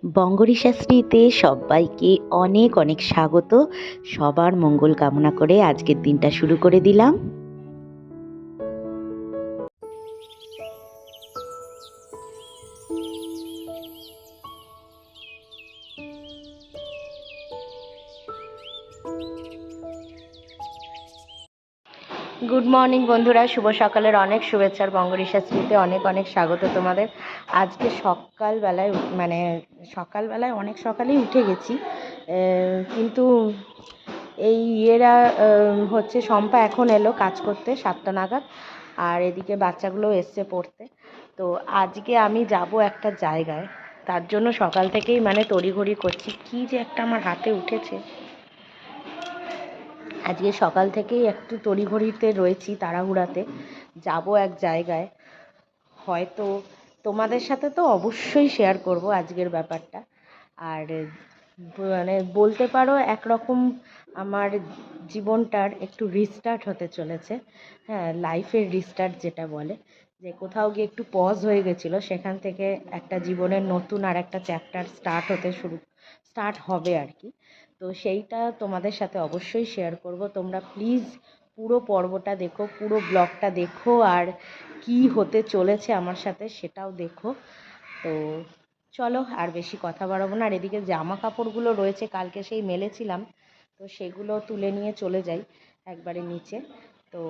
বঙ্গরি শাস্ত্রীতে সবাইকে অনেক অনেক স্বাগত। সবার মঙ্গল কামনা করে আজকের দিনটা শুরু করে দিলাম। গুড মর্নিং বন্ধুরা, শুভ সকালের অনেক শুভেচ্ছার বঙ্গরি শাস্ত্রীতে অনেক অনেক স্বাগত তোমাদের। আজকে সকালবেলায় অনেক সকালেই উঠে গেছি, কিন্তু এই হচ্ছে শম্পা এখন এলো কাজ করতে 7টা নাগাদ, আর এদিকে বাচ্চাগুলো এসছে পড়তে। তো আজকে আমি যাব একটা জায়গায়, তার জন্য সকাল থেকেই তড়িঘড়ি করছি। কি যে একটা আমার হাতে উঠেছে, আজকে সকাল থেকেই একটু তড়িঘড়িতে রয়েছি, তাড়াহুড়াতে যাব এক জায়গায়। হয়তো তোমাদের সাথে তো অবশ্যই শেয়ার করব আজকের ব্যাপারটা। আর বলতে পারো একরকম আমার জীবনটার একটু রিস্টার্ট হতে চলেছে। হ্যাঁ, লাইফের রিস্টার্ট যেটা বলে, যে কোথাও গিয়ে একটু পজ হয়ে গেছিলো, সেখান থেকে একটা জীবনের নতুন আর একটা চ্যাপ্টার স্টার্ট হবে আর কি। তো সেইটা তোমাদের সাথে অবশ্যই শেয়ার করব। তোমরা প্লিজ পুরো পর্বটা দেখো, পুরো ব্লগটা দেখো, আর কি হতে চলেছে আমার সাথে সেটাও দেখো। তো চলো আর বেশি কথা বাড়াবো না। আর এদিকে জামা কাপড়গুলো রয়েছে, কালকে সেই মেলেছিলাম, তো সেগুলো তুলে নিয়ে চলে যাই একবারে নিচে। তো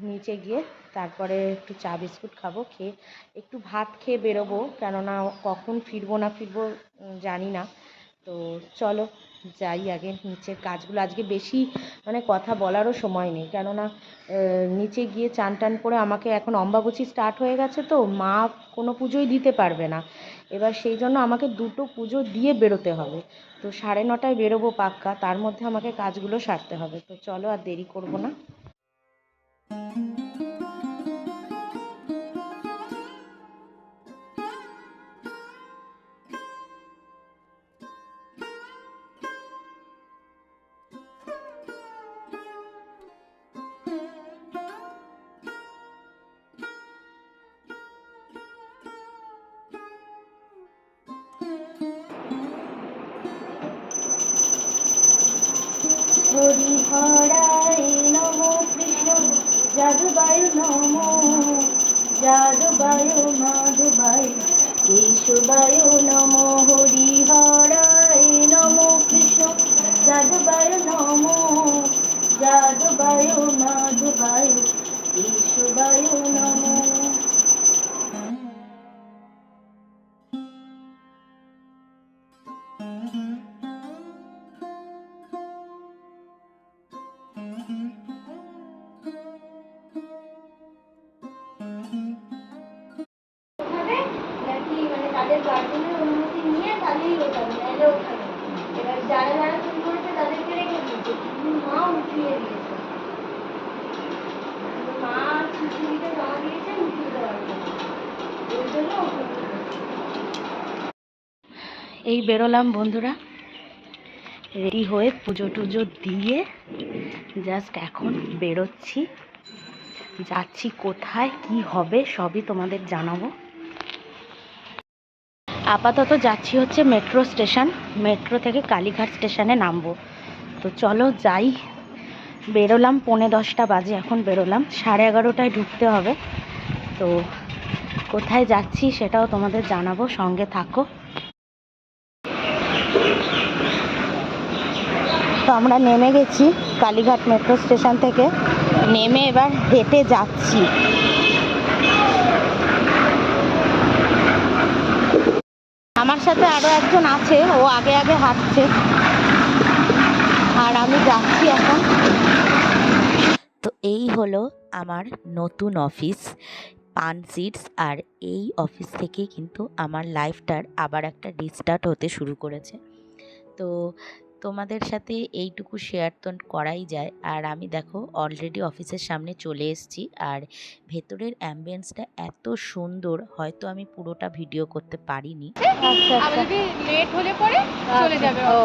নিচে গিয়ে তারপরে একটু চা বিস্কুট খাবো, খেয়ে একটু ভাত খেয়ে বেরোবো, কেননা কখন ফিরবো না ফিরবো জানি না। তো চলো যাই আগে নিচের কাজগুলো। আজকে বেশি কথা বলারও সময় নেই, কেননা নিচে গিয়ে চান টান করে আমাকে, এখন অম্বাবচী স্টার্ট হয়ে গেছে, তো মা কোনো পুজোই দিতে পারবে না এবার, সেই জন্য আমাকে 2টো পুজো দিয়ে বেরোতে হবে। তো 9:30টায় বেরোবো পাক্কা, তার মধ্যে আমাকে কাজগুলো সারতে হবে। তো চলো আর দেরি করবো না। হরি হরায় নম কৃষ্ণ যাদবায় নম, যাদবায় মাধবায় কেশবায় নম। হরি হরায় নম কৃষ্ণ যাদবায় নম, যাদবায় মাধবায় কেশবায় নম। তাদের গার্জেনের অনুমতি নিয়ে তাহলেই ওঠাবে, নাহলে ওঠাবে। এবার যারা যারা চুরি করেছে তাদেরকে রেখে দিয়েছে, কিন্তু মা উঠিয়ে দিয়েছে। মা চিঠিটা জমা দিয়েছে উঠিয়ে দেওয়ার জন্য, ওই জন্য এই বেরোলাম বন্ধুরা, রেডি হয়ে পুজো টুজো দিয়ে জাস্ট এখন বেরোচ্ছি। যাচ্ছি কোথায়, কি হবে সবই তোমাদের জানাবো। আপাতত যাচ্ছি হচ্ছে মেট্রো স্টেশন, মেট্রো থেকে কালীঘাট স্টেশনে নামবো। তো চলো যাই। বেরোলাম 10:45 বাজে, এখন বেরোলাম, 11:30টায় ঢুকতে হবে। তো কোথায় যাচ্ছি সেটাও তোমাদের জানাবো, সঙ্গে থাকো। তো আমরা নেমে গেছি কালীঘাট মেট্রো স্টেশন থেকে, নেমে এবার হেঁটে যাচ্ছি। আমার সাথে আরও একজন আছে, ও আগে আগে হাঁটছে, আর আমি যাচ্ছি এখন। তো এই হলো আমার নতুন অফিস, পান সিডস। আর এই অফিস থেকেই কিন্তু আমার লাইফটার আবার একটা রিস্টার্ট হতে শুরু করেছে। তো তোমাদের সাথে এইটুকু শেয়ার তো করাই যায়। আর আমি দেখো অলরেডি অফিসের সামনে চলে এসেছি, আর ভেতরের অ্যাম্বিয়েন্সটা এত সুন্দর, হয়তো আমি পুরোটা ভিডিও করতে পারিনি। লেট হলে পরে চলে যাবে। ও,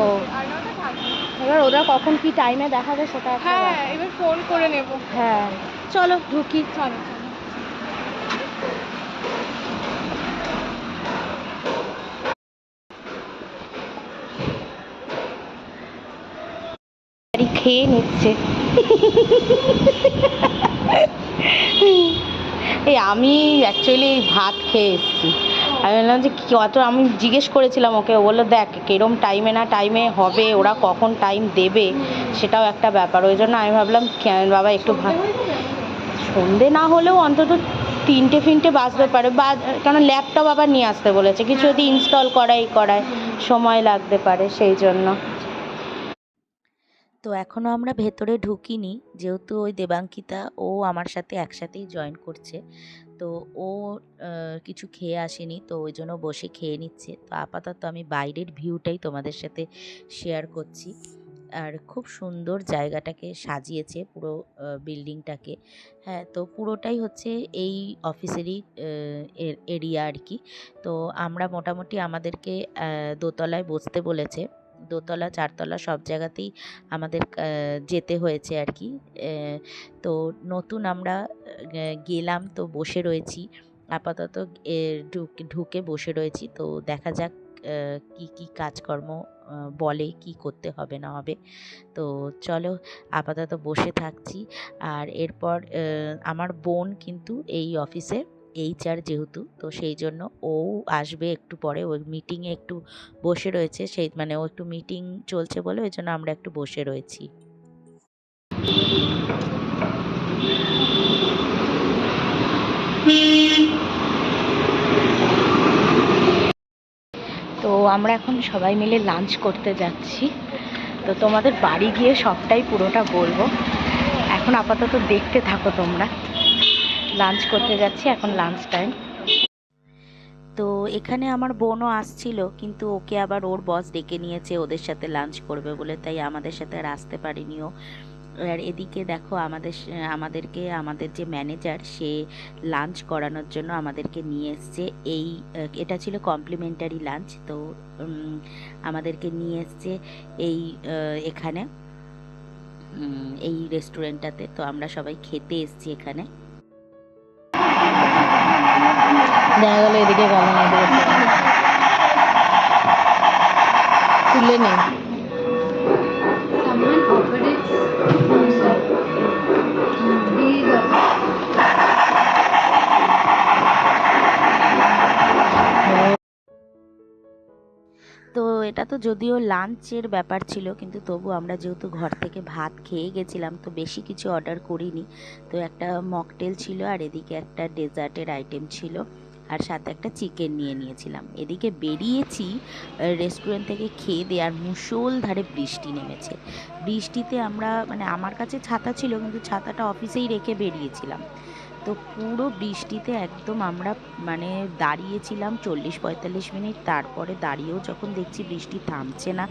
এবার ওরা কখন কি টাইমে দেখাবে সেটা একটা, হ্যাঁ এবার ফোন করে নেব। হ্যাঁ চলো ঢুকি। চলো। খেয়ে নিচ্ছে। এই আমি অ্যাকচুয়ালি ভাত খেয়ে এসেছি। আমি বললাম যে কত, আমি জিজ্ঞেস করেছিলাম ওকে, ও বললো দেখ কিরম টাইমে না টাইমে হবে, ওরা কখন টাইম দেবে সেটাও একটা ব্যাপার। ওই জন্য আমি ভাবলাম বাবা একটু ভাত, সন্ধে না হলেও অন্তত 3টে বাজতে পারে, বা কারণ ল্যাপটপ আবার নিয়ে আসতে বলেছে, কিছু যদি ইনস্টল করাই সময় লাগতে পারে, সেই জন্য। তো এখনও আমরা ভেতরে ঢুকিনি, যেহেতু ওই দেবাঙ্কিতা ও আমার সাথে একসাথেই জয়েন করছে, তো ও কিছু খেয়ে আসেনি, তো ওই জন্য বসে খেয়ে নিচ্ছে। তো আপাতত আমি বাইরের ভিউটাই তোমাদের সাথে শেয়ার করছি। আর খুব সুন্দর জায়গাটাকে সাজিয়েছে, পুরো বিল্ডিংটাকে। হ্যাঁ, তো পুরোটাই হচ্ছে এই অফিসেরই এরিয়া আর কি। তো আমরা মোটামুটি আমাদেরকে দোতলায় বসতে বলেছে, দোতলা 4তলা সব জায়গাতেই আমাদের যেতে হয়েছে আর কি। তো নতুন আমরা গেলাম, তো বসে রয়েছি আপাতত, ঢুকে বসে রয়েছি। তো দেখা যাক কি কি কাজকর্ম বলে, কি করতে হবে না হবে। তো চলো আপাতত বসে থাকছি। আর এরপর আমার বোন কিন্তু এই অফিসে HR যেহেতু, তো সেই জন্য ও আসবে একটু পরে, ওই মিটিংয়ে একটু বসে রয়েছে, সেই মানে ও একটু মিটিং চলছে বলে ওই জন্য আমরা একটু বসে রয়েছি। তো আমরা এখন সবাই মিলে লাঞ্চ করতে যাচ্ছি। তো তোমাদের বাড়ি গিয়ে সবটাই পুরোটা বলবো, এখন আপাতত দেখতে থাকো তোমরা। লাঞ্চ করতে যাচ্ছি, এখন লাঞ্চ টাইম। তো এখানে আমার বোনও আসছিল, কিন্তু ওকে আবার ওর বস ডেকে নিয়েছে ওদের সাথে লাঞ্চ করবে বলে, তাই আমাদের সাথে আর আসতে পারিনি ও। আর এদিকে দেখো আমাদেরকে আমাদের যে ম্যানেজার, সে লাঞ্চ করানোর জন্য আমাদেরকে নিয়ে এসছে। এটা ছিল কমপ্লিমেন্টারি লাঞ্চ। তো আমাদেরকে নিয়ে এসছে এখানে এই রেস্টুরেন্টটাতে। তো আমরা সবাই খেতে এসছি এখানে। দেখা গেল এদিকে গেল না, তুলে নেই। তো এটা তো যদিও লাঞ্চের ব্যাপার ছিল, কিন্তু তবু আমরা যেহেতু ঘর থেকে ভাত খেয়ে গেছিলাম, তো বেশি কিছু অর্ডার করিনি। তো একটা মকটেল ছিল, আর এদিকে একটা ডেজার্টের আইটেম ছিল, আর সাথে একটা চিকেন নিয়ে নিয়েছিলাম। এদিকে বেরিয়েছি রেস্টুরেন্ট থেকে খেয়ে দিয়ে, আর মুষলধারে বৃষ্টি নেমেছে। বৃষ্টিতে আমরা মানে আমার কাছে ছাতা ছিল, কিন্তু ছাতাটা অফিসেই রেখে বেরিয়েছিলাম। তো পুরো বৃষ্টিতে একদম আমরা মানে দাঁড়িয়েছিলাম 40-45 মিনিট। তারপরে দাঁড়িয়েও যখন দেখছি বৃষ্টি থামছে না,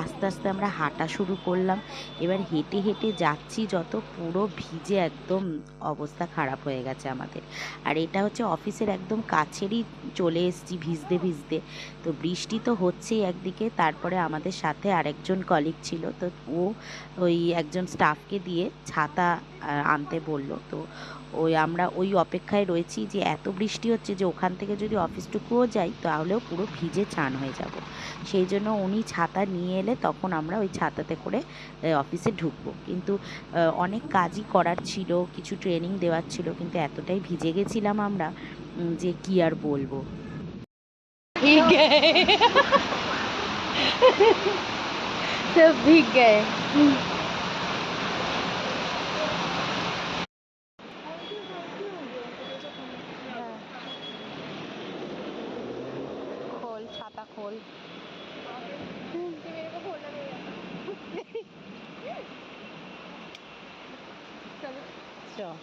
আস্তে আস্তে আমরা হাঁটা শুরু করলাম। এবার হেঁটে হেঁটে যাচ্ছি, যত পুরো ভিজে একদম অবস্থা খারাপ হয়ে গেছে আমাদের। আর এটা হচ্ছে অফিসের একদম কাছেরই চলে এসেছি ভিজতে ভিজতে। তো বৃষ্টি তো হচ্ছেই একদিকে, তারপরে আমাদের সাথে আরেকজন কলিগ ছিল, তো ও ওই একজন স্টাফকে দিয়ে ছাতা আনতে বলল। তো আমরা ওই অপেক্ষায় রয়েছি যে এত বৃষ্টি হচ্ছে যে ওখান থেকে যদি অফিসটুকুও যাই তাহলেও পুরো ভিজে চান হয়ে যাব। সেই জন্য উনি ছাতা নিয়ে এলে তখন আমরা ওই ছাতাতে করে অফিসে ঢুকবো। কিন্তু অনেক কাজই করার ছিল, কিছু ট্রেনিং দেওয়ার ছিল, কিন্তু এতটাই ভিজে গেছিলাম আমরা যে কি আর বলবো। भीग गए सब भीग गए। खोल छाता खोल। चलो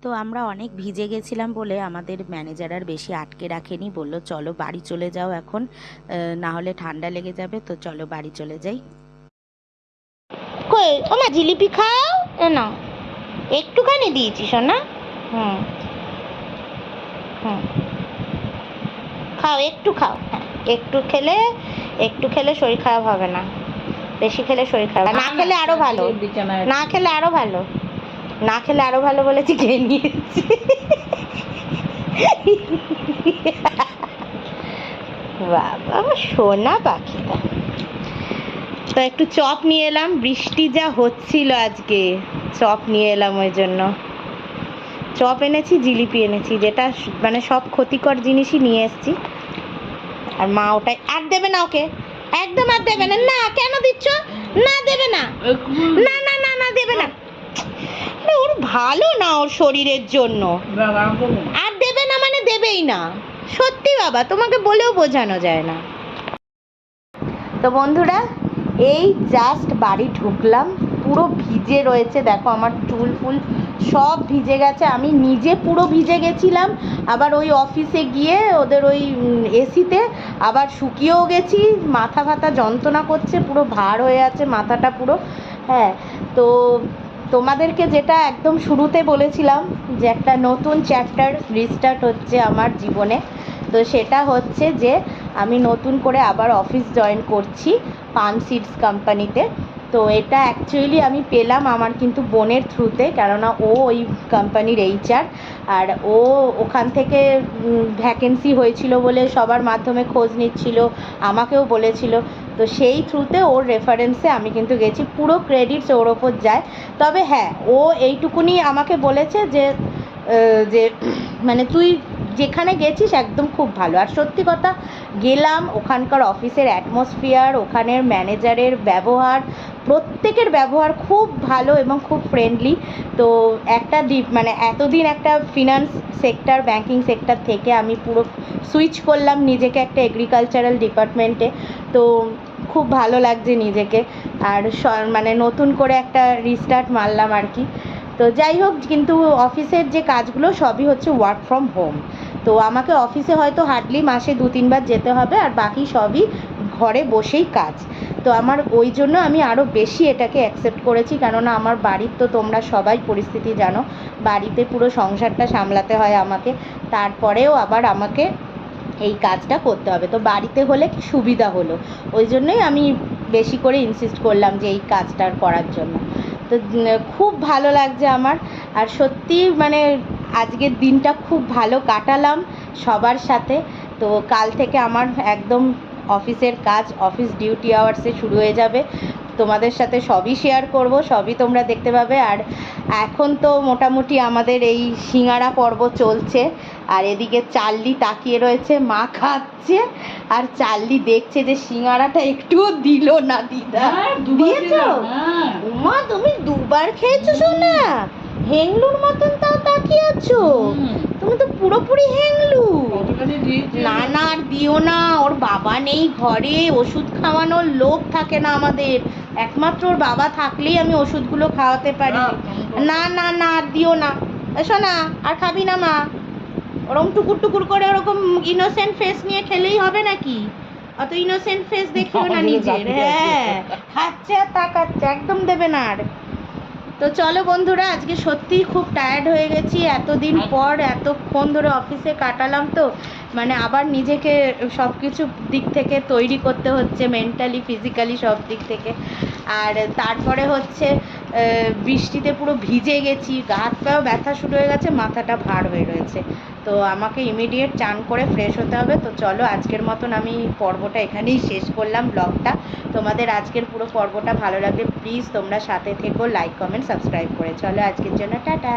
তো আমরা অনেক ভিজে গেছিলাম বলে আমাদের ম্যানেজার আর বেশি আটকে রাখেনি, বললো চলো বাড়ি চলে যাও এখন, না হলে ঠান্ডা লেগে যাবে। তো চলো বাড়ি চলে যাই। কই ও মা জিলিপি খাও না, একটুখানি দিয়েছি সোনা। হুম হুম খাও, একটু খাও, একটু খেলে শরীর খারাপ হবে না, বেশি খেলে শরীর খারাপ, না খেলে আরো ভালো, না খেলে আরো ভালো, না খেলে আরো ভালো বলেছি, খেয়ে নিয়েছি। বাবা আমার সোনা পাখিটা। তো একটু চপ নিয়ে এলাম, বৃষ্টি যা হচ্ছিল আজকে, চপ নিয়ে এলাম ওই জন্য। চপ এনেছি, জিলিপি এনেছি, যেটা মানে সব ক্ষতিকর জিনিসই নিয়ে এসেছি। আর মা ওটাই আর দেবে না ওকে, একদম আর দেবে না। না কেন দিচ্ছ? না দেবে না, না না না না দেবে না। ওর ভালো না ওর শরীরের জন্য। আর দেবে না মানে দেবেই না, সত্যি বাবা, তোমাকে বলেও বোঝানো যায় না। তো বন্ধুরা, এই জাস্ট বাড়ি ঢুকলাম, পুরো ভিজে রয়েছে, দেখো আমার চুল ফুল সব ভিজে গেছে, আমি নিজে পুরো ভিজে গেছিলাম, আবার ওই অফিসে গিয়ে ওদের ওই এসিতে আবার শুকিয়েও গেছি, মাথা ফাথা যন্ত্রণা করছে, পুরো ভার হয়ে আছে মাথাটা পুরো। হ্যাঁ, তো তোমাদেরকে যেটা একদম শুরুতে বলেছিলাম যে একটা নতুন চ্যাপ্টার রিস্টার্ট হচ্ছে আমার জীবনে, তো সেটা হচ্ছে যে আমি নতুন করে আবার অফিস জয়েন করছি পান সিডস কোম্পানিতে। তো এটা অ্যাকচুয়ালি আমি পেলাম আমার কিন্তু বোনের থ্রুতে, কেননা ও ওই কোম্পানির এইচআর, আর ও ওখান থেকে ভ্যাকেন্সি হয়েছিল বলে সবার মাধ্যমে খোঁজ নিচ্ছিল, আমাকেও বলেছিল। তো সেই থ্রুতে ওর রেফারেন্সে আমি কিন্তু গেছি, পুরো ক্রেডিটস ওর ওপর যায়। তবে হ্যাঁ, ও এইটুকুনি আমাকে বলেছে যে যে মানে তুই যেখানে গেছিস একদম খুব ভালো। আর সত্যি কথা, গেলাম, ওখানকার অফিসের অ্যাটমসফিয়ার, ওখানের ম্যানেজারের ব্যবহার, প্রত্যেকের ব্যবহার খুব ভালো এবং খুব ফ্রেন্ডলি। তো একটা মানে এতদিন একটা ফিনান্স সেক্টর, ব্যাংকিং সেক্টর থেকে আমি পুরো সুইচ করলাম নিজেকে একটা এগ্রিকালচারাল ডিপার্টমেন্টে। তো খুব ভালো লাগছে নিজেকে, আর মানে নতুন করে একটা রিস্টার্ট মারলাম আর কি। তো যাই হোক, কিন্তু অফিসের যে কাজগুলো সবই হচ্ছে ওয়ার্ক ফ্রম হোম। তো আমাকে অফিসে হয়তো হার্ডলি মাসে 2-3 বার যেতে হবে, আর বাকি সবই ঘরে বসেই কাজ। তো আমার ওই জন্য আমি আরও বেশি এটাকে অ্যাকসেপ্ট করেছি, কেননা আমার বাড়ির তো তোমরা সবাই পরিস্থিতি জানো, বাড়িতে পুরো সংসারটা সামলাতে হয় আমাকে, তারপরেও আবার আমাকে এই কাজটা করতে হবে। তো বাড়িতে হলে কি সুবিধা হলো, ওই জন্যই আমি বেশি করে ইনসিস্ট করলাম যে এই কাজটা করার জন্য। তো খুব ভালো লাগছে আমার, আর সত্যি মানে আজকের দিনটা খুব ভালো কাটালাম সবার সাথে। তো কাল থেকে আমার একদম অফিসের কাজ, অফিস ডিউটি আওয়ার্সে শুরু হয়ে যাবে, তোমাদের সাথে সবই শেয়ার করব, সবই তোমরা দেখতে পাবে। আর এখন তো মোটামুটি আমাদের এই সিঙ্গারা পর্ব চলছে, আর এদিকে চার্লি তাকিয়ে রয়েছে, মা খাচ্ছে আর চার্লি দেখছে যে সিঙ্গারাটা একটুও দিল না। দিদা দিয়েছো? মা তুমি 2বার খেয়েছো সোনা, হেংলুর মতন তাও তাকিয়ে আছো, তুমি তো পুরোপুরি হেংলু। না না আর দিও না, ওর বাবা নেই ঘরে, ওষুধ খাওয়ানোর লোক থাকে না আমাদের, একমাত্র ওর বাবা থাকলেই আমি ওষুধগুলো খাওয়াতে পারি। না না না আর দিও না সোনা, আর খাবি না মা, ওরকম টুকুর টুকুর করে ওরকম ইনোসেন্ট ফেস নিয়ে খেলেই হবে নাকি? অত ইনোসেন্ট ফেস দেখিও না নিজের। হ্যাঁ, খাচ্ছে আর তাকাচ্ছে, একদম দেবে না আর। তো চলো বন্ধুরা, আজকে সত্যিই খুব টায়ার্ড হয়ে গেছি, এতদিন পর এতক্ষণ ধরে অফিসে কাটালাম, তো মানে আবার নিজেকে সব কিছু দিক থেকে তৈরি করতে হচ্ছে, মেন্টালি ফিজিক্যালি সব দিক থেকে। আর তারপরে হচ্ছে বৃষ্টিতে পুরো ভিজে গেছি, গা হাত পায়েও ব্যথা শুরু হয়ে গেছে, মাথাটা ভার হয়ে রয়েছে। তো আমাকে ইমিডিয়েট চান করে ফ্রেশ হতে হবে। তো চলো আজকের মতন আমি পর্বটা এখানেই শেষ করলাম, ব্লগটা। তোমাদের আজকের পুরো পর্বটা ভালো লাগলে প্লিজ তোমরা সাথে থেকো, লাইক কমেন্ট সাবস্ক্রাইব করে। চলো আজকের জন্য টাটা।